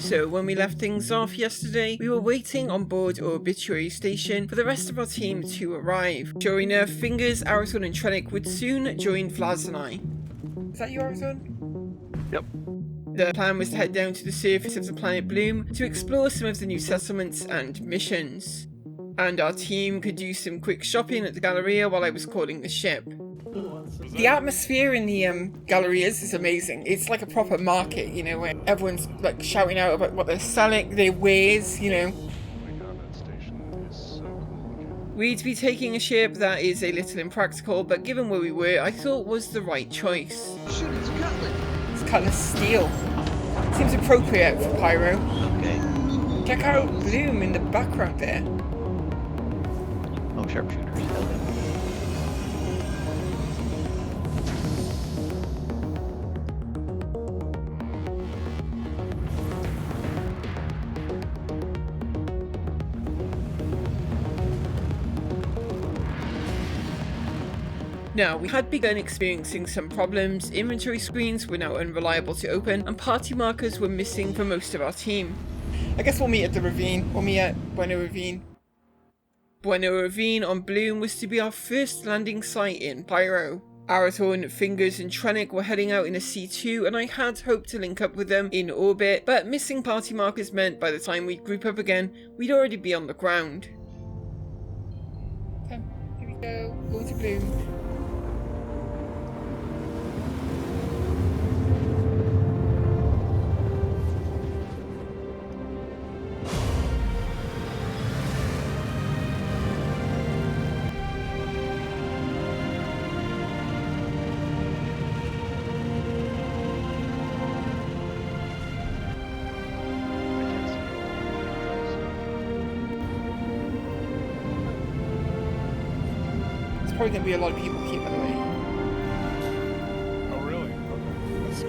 So when we left things off yesterday, we were waiting on board Orbituary Station for the rest of our team to arrive. Sure enough, Fingers, Arizon and Trenick would soon join Vlad and I. Is that you, Arizon? Yep. The plan was to head down to the surface of the planet Bloom to explore some of the new settlements and missions. And our team could do some quick shopping at the Galleria while I was calling the ship. The atmosphere in the Gallerias is amazing. It's like a proper market, you know, where everyone's like shouting out about what they're selling, their wares, you know. We'd be taking a ship that is a little impractical, but given where we were, I thought was the right choice. Shoot, it's Cutlet. It's cutlass steel. Seems appropriate for Pyro. Okay. Check out Bloom in the background there. Oh, sharpshooters. Now, we had begun experiencing some problems, inventory screens were now unreliable to open, and party markers were missing for most of our team. I guess we'll meet at the Ravine. We'll meet at Bueno Ravine. Bueno Ravine on Bloom was to be our first landing site in Pyro. Arathorn, Fingers and Trenick were heading out in a C2 and I had hoped to link up with them in orbit, but missing party markers meant by the time we'd group up again, we'd already be on the ground. Okay, here we go. Go to Bloom. Probably going to be a lot of people here, by the way. Oh, really? Okay. That's...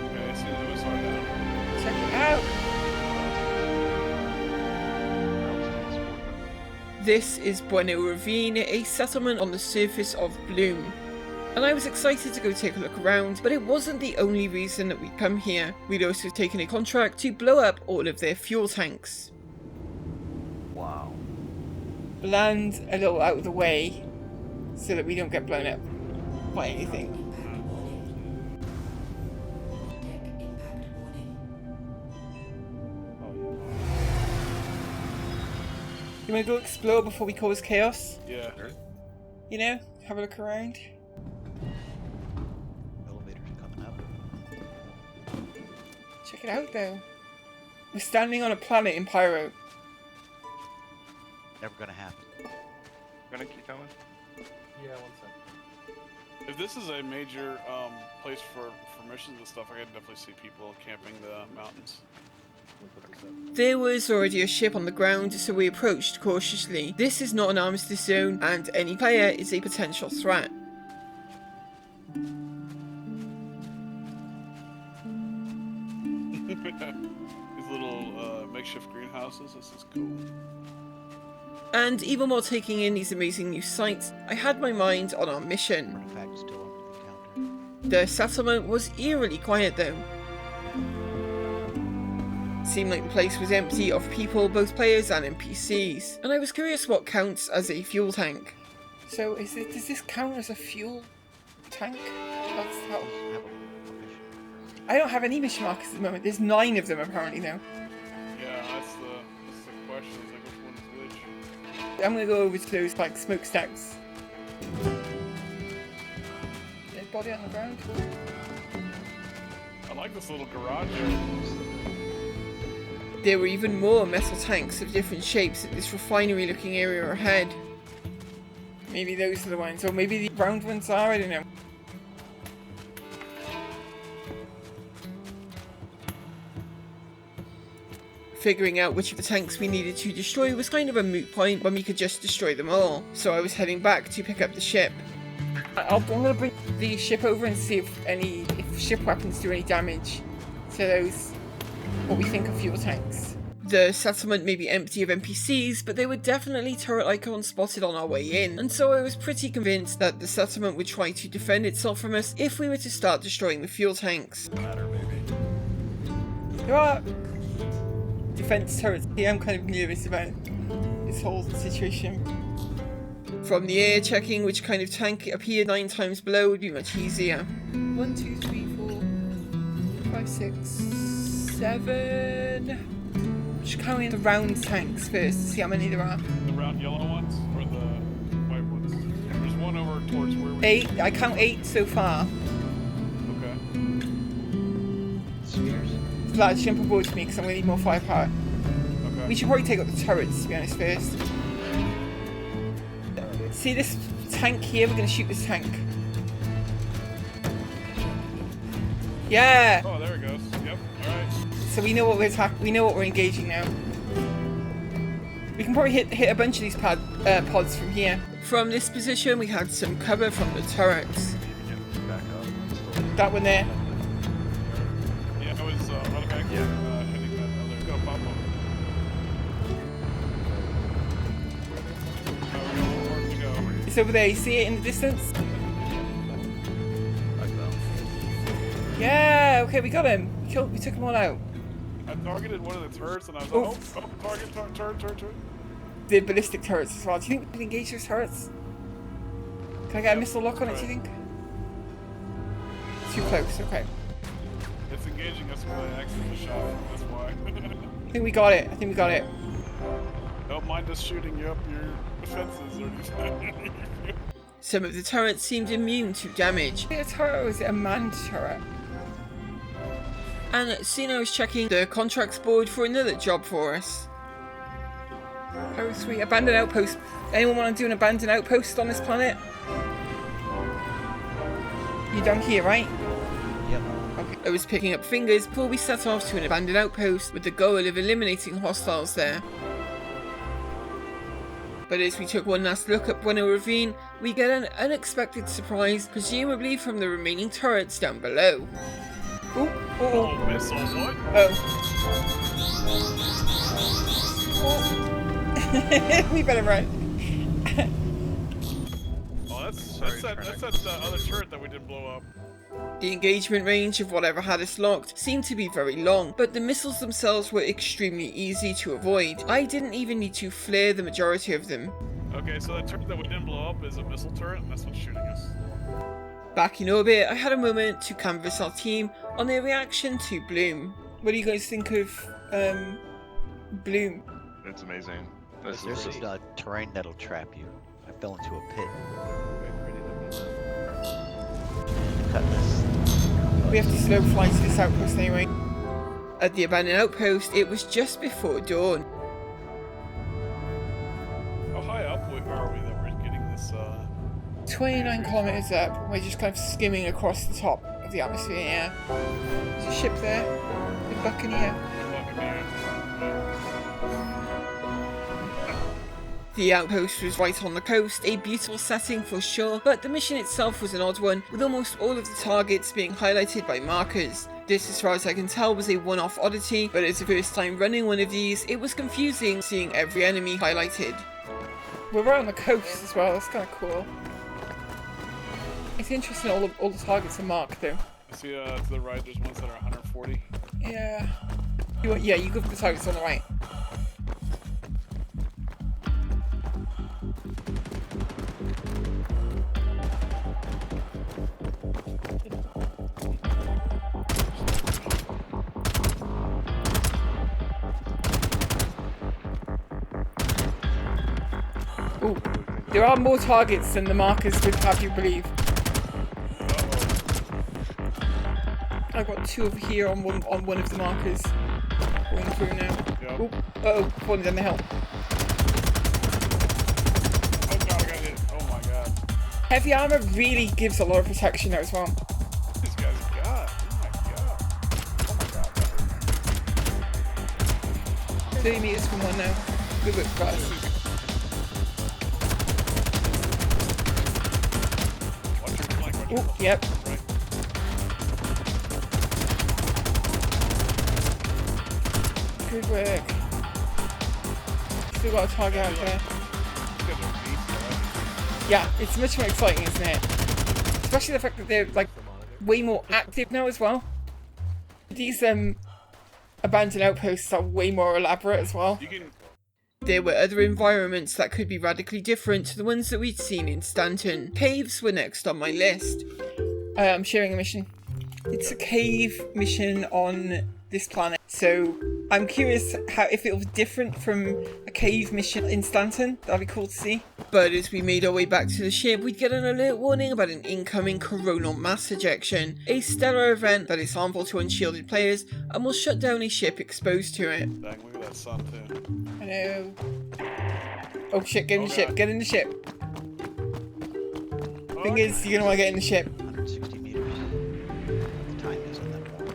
Okay, so it was hard now. Check it out! This is Bueno Ravine, a settlement on the surface of Bloom. And I was excited to go take a look around, but it wasn't the only reason that we'd come here. We'd also taken a contract to blow up all of their fuel tanks. Wow. Land a little out of the way so that we don't get blown up by anything. You want to go explore before we cause chaos? Yeah. You know, have a look around. Elevators coming up. Check it out though. We're standing on a planet in Pyro. Never gonna happen. Gonna keep coming? Yeah, 1 second. If this is a major place for missions and stuff, I can definitely see people camping the mountains. There was already a ship on the ground, so we approached cautiously. This is not an armistice zone, and any player is a potential threat. These little makeshift greenhouses, this is cool. And even while taking in these amazing new sights, I had my mind on our mission. Artifact still under the counter. The settlement was eerily quiet though. Seemed like the place was empty of people, both players and NPCs, and I was curious what counts as a fuel tank. So does this count as a fuel tank? That's how... I don't have any mission markers at the moment. There's 9 of them apparently now. Yeah, that's the question, is like which one is which. I'm gonna go over to those like smokestacks. Dead body on the ground. I like this little garage area. There were even more metal tanks of different shapes at this refinery looking area ahead. Maybe those are the ones, or maybe the round ones are, I don't know. Figuring out which of the tanks we needed to destroy was kind of a moot point when we could just destroy them all, so I was heading back to pick up the ship. I'm going to bring the ship over and see if ship weapons do any damage to those, what we think are fuel tanks. The settlement may be empty of NPCs, but there were definitely turret icons spotted on our way in, and so I was pretty convinced that the settlement would try to defend itself from us if we were to start destroying the fuel tanks. Ladder, maybe. There are defense turrets. Yeah, I'm kind of nervous about this whole situation. From the air, checking which kind of tank appeared 9 times below would be much easier. 1, 2, 3, 4, 5, 6, 7. Just counting the round tanks first to see how many there are. The round yellow ones or the white ones? There's one over towards where we... 8. I count 8 so far. Okay. Spheres. Vlad, jump aboard to me because I'm going to need more firepower. Okay. We should probably take out the turrets, to be honest, first. See this tank here? We're going to shoot this tank. Yeah! Oh, there it goes. Yep. Alright. So we know what we're engaging now. We can probably hit a bunch of these pods from here. From this position, we had some cover from the turrets. Back up. Still That one there. Yeah, I was automatic. Hitting that other. Go pop one. Oh, we got one more to go. It's over there. You see it in the distance? back down. Yeah. Okay, we got him. We took them all out. I targeted one of the turrets and I was Oh. like, target. The ballistic turrets as well. Do you think we can engage those turrets? Can I get a missile lock on it? Do you think? Too close. Okay. It's engaging us with an accident shot. That's why. I think we got it. Don't mind us shooting you up your defenses or anything. Some of the turrets seemed immune to damage. Is it a turret or is it a manned turret? And soon I was checking the contracts board for another job for us. Oh sweet, abandoned outpost. Anyone want to do an abandoned outpost on this planet? You're down here, right? Yep. Okay. I was picking up fingers before we set off to an abandoned outpost with the goal of eliminating hostiles there. But as we took one last look at Bueno Ravine, we get an unexpected surprise, presumably from the remaining turrets down below. Oh. Oh, missile, what? Oh. We better run. Oh, that's that other turret that we did blow up. The engagement range of whatever had us locked seemed to be very long, but the missiles themselves were extremely easy to avoid. I didn't even need to flare the majority of them. Okay, so that turret that we didn't blow up is a missile turret, and that's what's shooting us. Back in orbit, I had a moment to canvass our team on their reaction to Bloom. What do you guys think of Bloom? It's amazing. There's some terrain that'll trap you. I fell into a pit. Cut this. We have to slow fly to this outpost anyway. At the abandoned outpost, it was just before dawn. How high up are we that we're getting this, 29 kilometers up. We're just kind of skimming across the top of the atmosphere, yeah. There's a ship there. The Buccaneer. The outpost was right on the coast, a beautiful setting for sure, but the mission itself was an odd one, with almost all of the targets being highlighted by markers. This, as far as I can tell, was a one-off oddity, but as the first time running one of these, it was confusing seeing every enemy highlighted. We're right on the coast as well, that's kind of cool. It's interesting all the targets are marked though. I see to the right, there's ones that are 140. Yeah. You go for the targets on the right. Ooh, there are more targets than the markers would have you believe. I've got 2 over here on one of the markers. Going through now. Yep. Ooh, uh-oh, falling down the hill. Oh god, I got hit. Oh my god. Heavy armor really gives a lot of protection there as well. This guy's a god. Oh my god. Oh my god. 30 meters from one now. Good look, guys. Watch your flank, watch your Ooh, flank. yep. Right. Good work. Still got a target out there. You guys are beasts already. Yeah, it's much more exciting, isn't it? Especially the fact that they're like way more active now as well. These abandoned outposts are way more elaborate as well. You can. There were other environments that could be radically different to the ones that we'd seen in Stanton. Caves were next on my list. I'm sharing a mission. It's a cave mission on this planet. So I'm curious if it was different from a cave mission in Stanton. That'd be cool to see. But as we made our way back to the ship, we'd get an alert warning about an incoming coronal mass ejection, a stellar event that is harmful to unshielded players and will shut down a ship exposed to it. Dang, look at that sun too. I know. Oh shit, get in the ship, get in the ship. Thing is, you're gonna want to get in the ship. 160 meters. The time is on that one.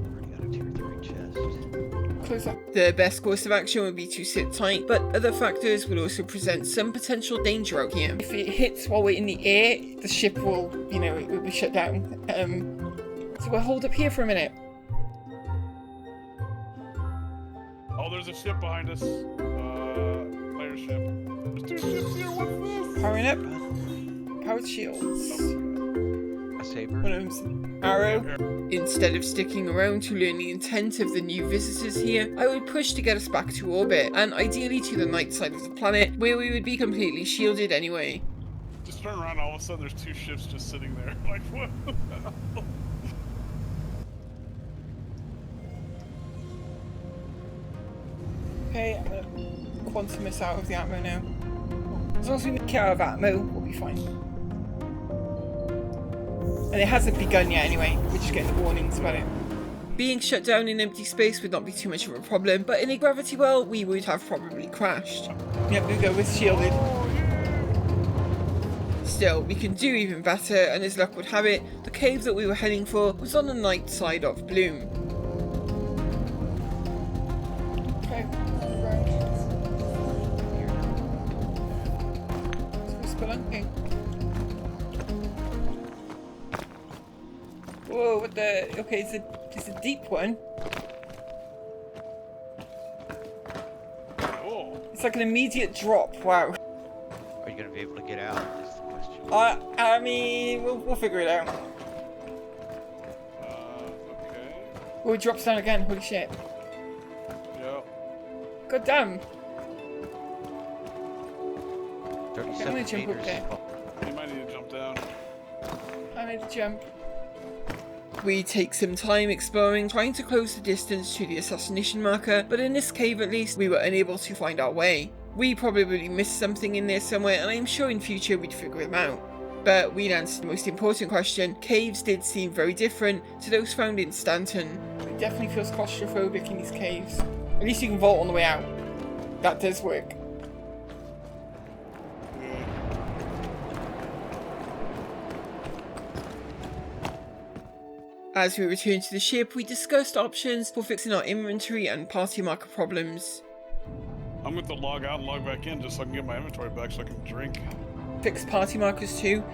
Already got a tier 3 chest. Close up. The best course of action would be to sit tight, but other factors would also present some potential danger out here. If it hits while we're in the air, the ship will, you know, it will be shut down. So we'll hold up here for a minute. Oh, there's a ship behind us. Player ship. There's 2 ships here. What's this? Powering up. Powered shields. A saber. One of them's arrow. Instead of sticking around to learn the intent of the new visitors here, I would push to get us back to orbit, and ideally to the night side of the planet, where we would be completely shielded anyway. Just turn around, all of a sudden there's 2 ships just sitting there. Like, what the hell? Okay, I'm gonna quantum us out of the ammo now. As long as we make it out of ammo, we'll be fine. And it hasn't begun yet anyway, we're just getting the warnings about it. Being shut down in empty space would not be too much of a problem, but in a gravity well, we would have probably crashed. Yep, we go with shielded. Still, we can do even better, and as luck would have it, the cave that we were heading for was on the night side of Bloom. Okay, spelunking. Whoa, what the... Okay, it's a deep one. Oh. It's like an immediate drop, wow. Are you going to be able to get out? Is the question. I mean, we'll figure it out. Okay. Oh, it drops down again, holy shit. Yep. God damn. 37 I'm gonna jump up meters. there. You might need to jump down. I made a jump. We take some time exploring, trying to close the distance to the assassination marker, but in this cave at least, we were unable to find our way. We probably missed something in there somewhere, and I'm sure in future we'd figure them out. But we'd answered the most important question. Caves did seem very different to those found in Stanton. It definitely feels claustrophobic in these caves. At least you can vault on the way out. That does work. As we returned to the ship, we discussed options for fixing our inventory and party marker problems. I'm going to log out and log back in just so I can get my inventory back so I can drink. Fix party markers too.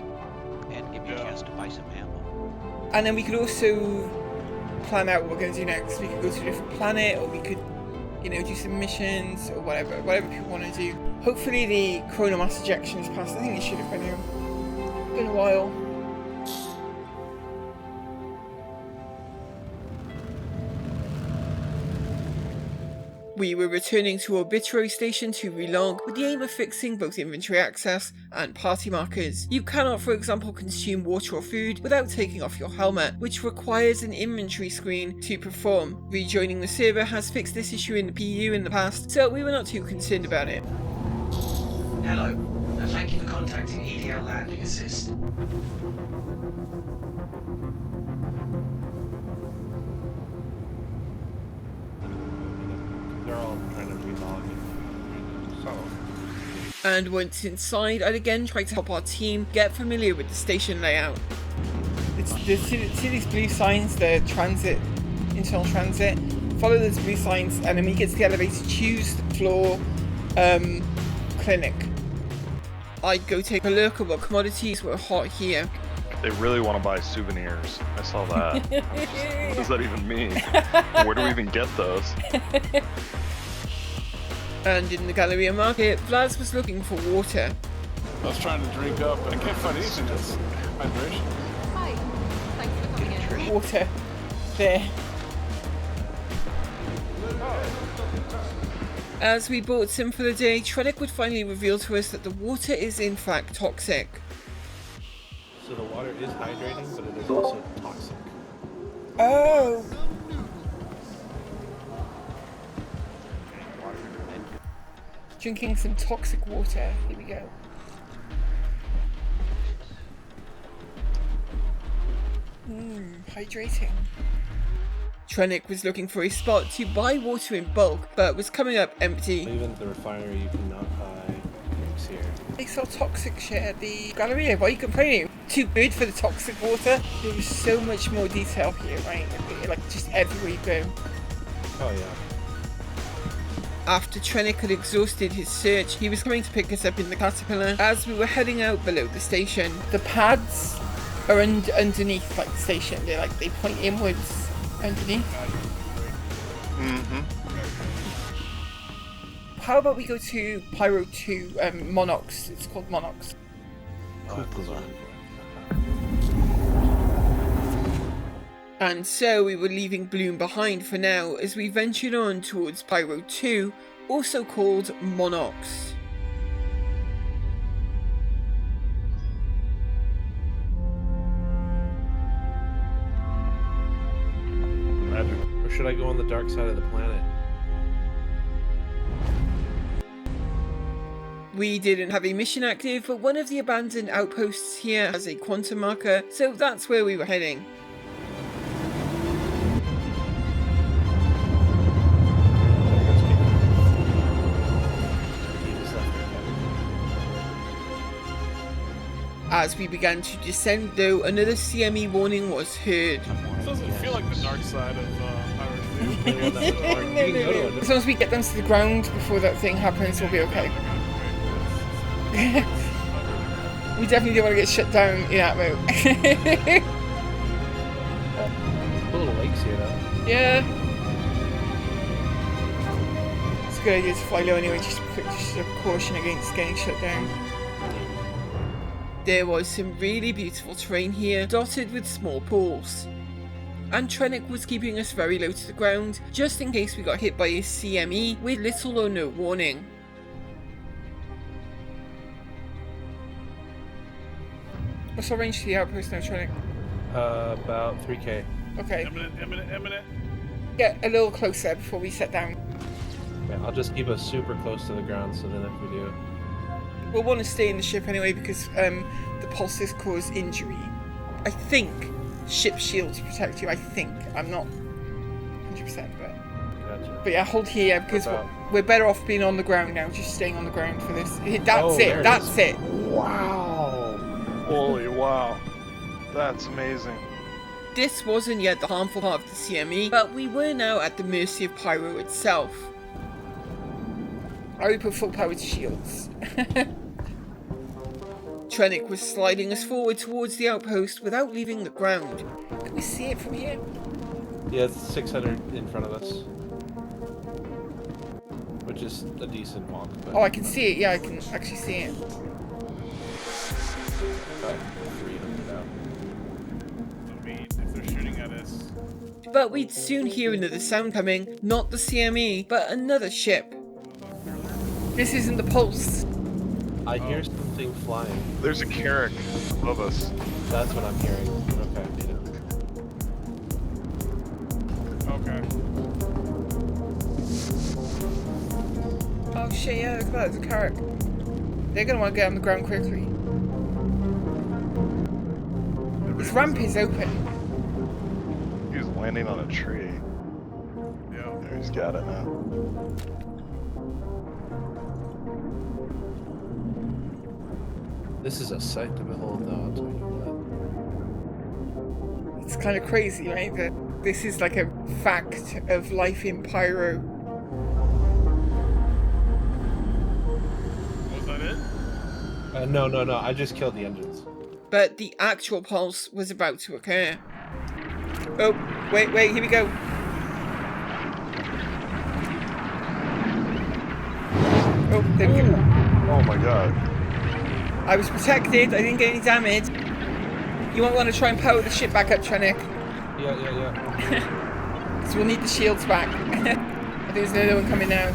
And give you a chance to buy some ammo. And then we could also plan out what we're going to do next. We could go to a different planet, or we could, you know, do some missions, or whatever people want to do. Hopefully the coronal mass ejection is passed. I think it should have been now. It's been a while. We were returning to Orbituary Station to relog with the aim of fixing both inventory access and party markers. You cannot, for example, consume water or food without taking off your helmet, which requires an inventory screen to perform. Rejoining the server has fixed this issue in the PU in the past, so we were not too concerned about it. Hello, and thank you for contacting EDL Landing Assist. They're all trying to relog it. So. And once inside, I'd again try to help our team get familiar with the station layout. See these blue signs, the transit, internal transit? Follow those blue signs, and then when you get to the elevator, choose the floor clinic. I'd go take a look at what commodities were hot here. They really want to buy souvenirs. I saw that. What does that even mean? Where do we even get those? And in the Galleria market, Vlad was looking for water. I was trying to drink up, but I can't find anything that's hydration. Hi. Thanks for coming in. Water. There. As we bought some for the day, Trenick would finally reveal to us that the water is in fact toxic. So the water is hydrating, but it is also toxic. Oh! Drinking some toxic water. Here we go. Hydrating. Trenick was looking for a spot to buy water in bulk, but was coming up empty. Even at the refinery, you cannot buy drinks here. They sell toxic shit at the Galleria. Why are you complaining? Too good for the toxic water? There was so much more detail here, right? Like just everywhere you go. Oh yeah. After Trenick had exhausted his search, he was coming to pick us up in the Caterpillar as we were heading out below the station. The pads are underneath like the station. They point inwards underneath. Mm-hmm. How about we go to Pyro 2, Monox. It's called Monox. And so we were leaving Bloom behind for now as we ventured on towards Pyro 2, also called Monox. Or should I go on the dark side of the planet? We didn't have a mission active, but one of the abandoned outposts here has a quantum marker, so that's where we were heading. As we began to descend though, another CME warning was heard. This doesn't feel like the dark side of Pyro 2. No. As long as we get them to the ground before that thing happens, we'll be okay. We definitely don't want to get shut down in Atmo. Little lakes here though. Yeah. It's a good idea to fly low anyway, just a caution against getting shut down. There was some really beautiful terrain here, dotted with small pools. And Trenick was keeping us very low to the ground, just in case we got hit by a CME with little or no warning. What's our range to the outpost now, Trenick? About 3K. Okay. Imminent. Get a little closer before we set down. Yeah, I'll just keep us super close to the ground, so then if we do... We'll want to stay in the ship anyway because the pulses cause injury. I think ship shields protect you. I think. I'm not 100%, Gotcha. but yeah, hold here because we're better off being on the ground now. Just staying on the ground for this. That's it. That's it. Wow. Holy wow. That's amazing. This wasn't yet the harmful part of the CME, but we were now at the mercy of Pyro itself. I would put full power to shields. Trenick was sliding us forward towards the outpost without leaving the ground. Can we see it from here? Yeah, it's 600 in front of us. Which is a decent walk. But Oh, I can see it. Yeah, I can actually see it. about 300 out. I mean, if they're shooting at us. But we'd soon hear another sound coming. Not the CME, but another ship. This isn't the Pulse. I hear something flying. There's a Carrack above us. That's what I'm hearing. Okay. Okay. Oh shit, yeah, look at that, there's a Carrack. They're gonna want to get on the ground quickly. This ramp is open. He was landing on a tree. Yeah. There, he's got it now. This is a sight to behold, though, I'll tell you what. It's kind of crazy, right? That this is like a fact of life in Pyro. Was that it? No, I just killed the engines. but the actual pulse was about to occur. Oh, wait, here we go. Oh, there we go. Oh my god. I was protected, I didn't get any damage. You might want to try and power the ship back up, Trenik. Yeah. Because we'll need the shields back. I think there's another one coming now.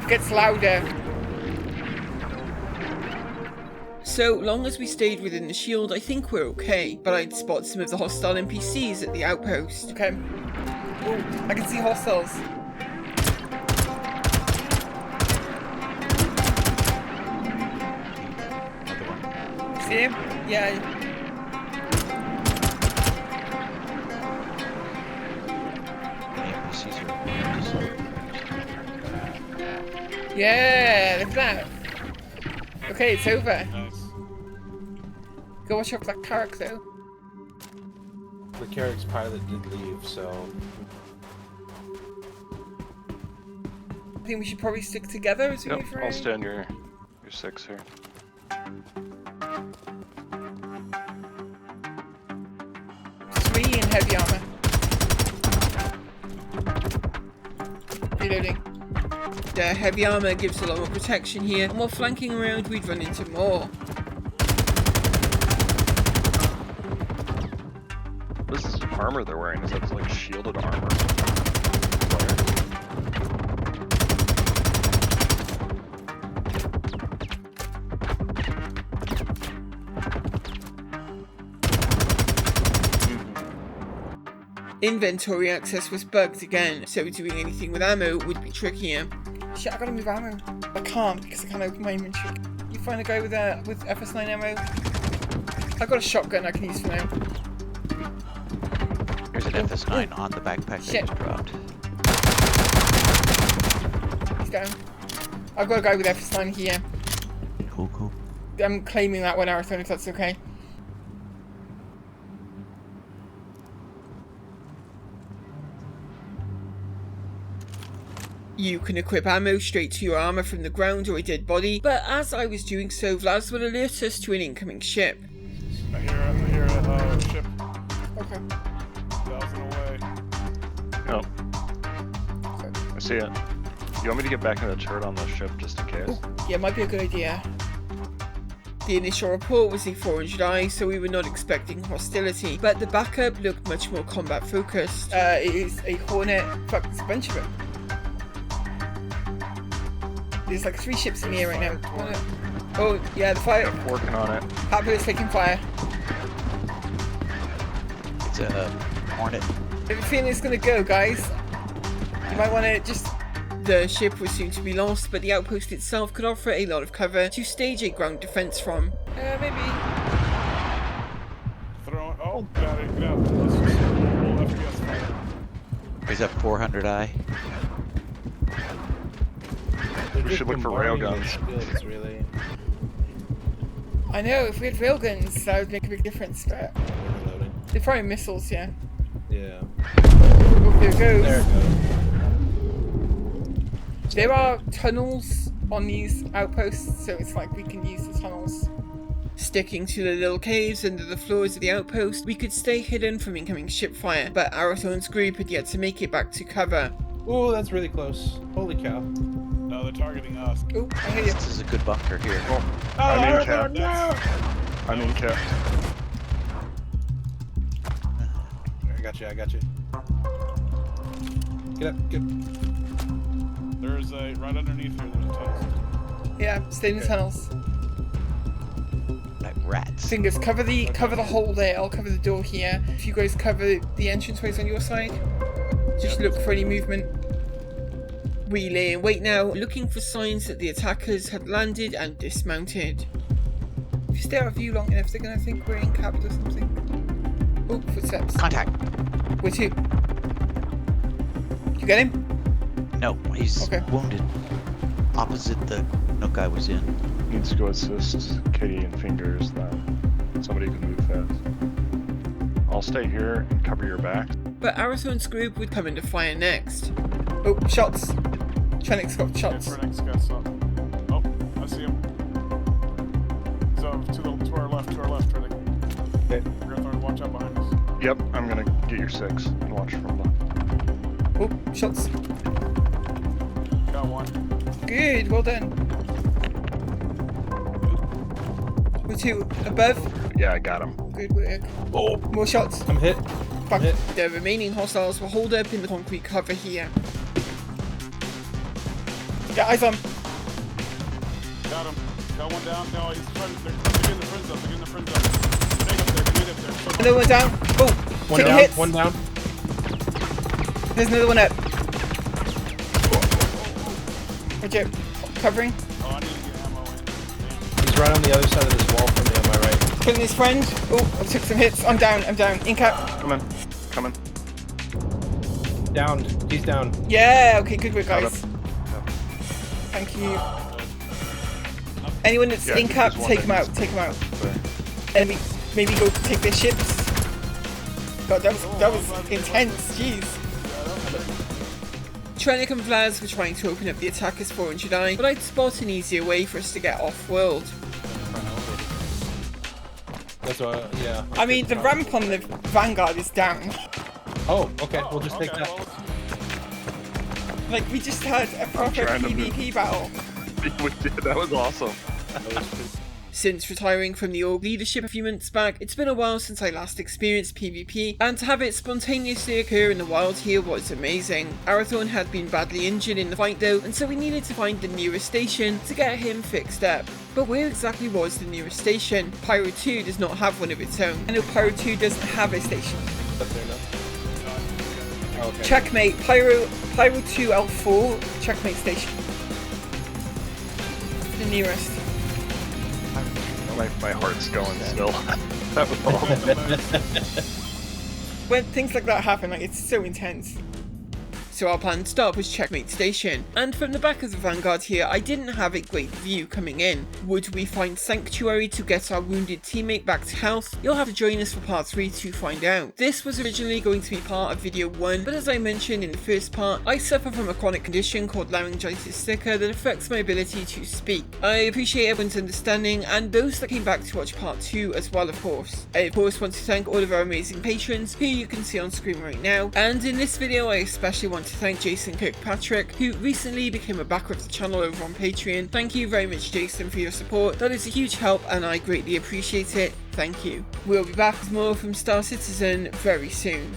It gets louder. So long as we stayed within the shield, I think we're okay. But I'd spot some of the hostile NPCs at the outpost. Okay. Oh, I can see hostiles. See him? Yeah. Yeah, look at that. Okay, it's over. Nice. Go watch out for that Carrack though. The Carrack's pilot did leave, so I think we should probably stick together as we Yep, move around. I'll stand your 6 here. Three in heavy armor. Reloading. The heavy armor gives a lot more protection here, and while flanking around we'd run into more. What is this armor they're wearing? Is that like shielded armor? Inventory access was bugged again, so doing anything with ammo would be trickier. Shit, I gotta move ammo. I can't because I can't open my inventory. You find a guy with FS9 ammo? I've got a shotgun I can use for now. There's an FS9 on the backpack Shit. that just dropped. He's down. I've got a guy with FS9 here. Cool. I'm claiming that one, Arathon, if that's okay. You can equip ammo straight to your armor from the ground or a dead body, but as I was doing so, Vlad will alert us to an incoming ship. I hear a ship Okay. 1,000 away. Oh. I see it. You want me to get back in the turret on the ship just in case? Yeah, might be a good idea. The initial report was a 400i, so we were not expecting hostility, but the backup looked much more combat focused. It is a Hornet. Fuck, there's a bunch of them. There's like 3 ships in the air right now. Oh, yeah, the fire. I'm working on it. Pablo is taking fire. It's a Hornet. I have a feeling it's gonna go, guys. You might want to just... The ship was soon to be lost, but the outpost itself could offer a lot of cover to stage a ground defense from. Maybe. Throwing. Oh, got it. Get out. Let's just roll FPS fire. There's a 400i. We should look for railguns. Shields, really. I know, if we had railguns, that would make a big difference, but... Reloading. They're probably missiles, yeah. Yeah. Oh, there it goes. There it goes. There are tunnels on these outposts, so it's like we can use the tunnels. Sticking to the little caves under the floors of the outpost, we could stay hidden from incoming ship fire, but Arathon's group had yet to make it back to cover. Oh, that's really close. Holy cow. No, they're targeting us. Oh, I hear you. This is a good bunker here. Oh, I'm in cap. I'm in cap. I got you. Get up, get up. There's a right underneath here. There's a tunnel. Yeah, stay in the tunnels. Like rats. Fingers, cover the hole there. I'll cover the door here. If you guys cover the entranceways on your side, just look for any movement. We lay in wait now, looking for signs that the attackers had landed and dismounted. If you stay out of view long enough, they're gonna think we're in capped or something. Oh, footsteps. Contact. Where to? You get him? No, he's Okay. wounded. Opposite the nook I was in. Needs to go assist Kitty and Fingers, then somebody can move fast. I'll stay here and cover your back. But Arathon's group would come into fire next. Oh, shots. Trenic's got Yeah, shots. Trenic's got some. Oh, I see him. So to our left, Trenic. Okay. We're gonna throw, watch out behind us. Yep, I'm gonna get your 6 and watch from the. Oh, shots. Got one. Good, well done. We're 2 above. Yeah, I got him. Good work. Oh, More shots. I'm hit. Back. Hit. The remaining hostiles will hold up in the concrete cover here. Yeah, eyes on. Got him. Got one down. No, he's trying. They're getting the friend zone. They're getting the friend zone. They're up there. They're up there. So Another one down. Oh, One taking down. hits. One down. There's another one up. Watch out. Covering. Oh, I need to get ammo in. He's right on the other side of this wall from me on my right. Killing his friend. Oh, I took some hits. I'm down. In cap. Coming. Downed. He's down. Yeah, okay, good work, Got guys. him. Thank you. Anyone that's Yeah, in cap, there's one take them that out. Take them out. There. And maybe go take their ships. God, that was intense. Jeez. Trenic and Vlad were trying to open up the attackers 400 eye, but I'd spot an easier way for us to get off-world. That's what. Yeah. I mean, the ramp on the Vanguard is down. Oh, okay. We'll just take that. Well, Like, we just had a proper trying to PvP battle. We did. That was awesome. Since retiring from the org leadership a few months back, it's been a while since I last experienced PvP, and to have it spontaneously occur in the wild here was amazing. Arathorn had been badly injured in the fight though, and so we needed to find the nearest station to get him fixed up. But where exactly was the nearest station? Pyro 2 does not have one of its own. I know Pyro 2 doesn't have a station. Up there now. Oh, okay. Checkmate, Pyro 2 L4, checkmate station. The nearest. My heart's going still. That was awesome. When things like that happen, like, it's so intense. So our planned stop was Checkmate Station, and from the back of the Vanguard here, I didn't have a great view coming in. Would we find Sanctuary to get our wounded teammate back to health? You'll have to join us for part 3 to find out. This was originally going to be part of video 1, but as I mentioned in the first part, I suffer from a chronic condition called laryngitis sicca that affects my ability to speak. I appreciate everyone's understanding, and those that came back to watch part 2 as well, of course. I of course want to thank all of our amazing patrons, who you can see on screen right now, and in this video I especially want to thank Jason Kirkpatrick, who recently became a backer of the channel over on Patreon. Thank you very much, Jason, for your support. That is a huge help and I greatly appreciate it. Thank you. We'll be back with more from Star Citizen very soon.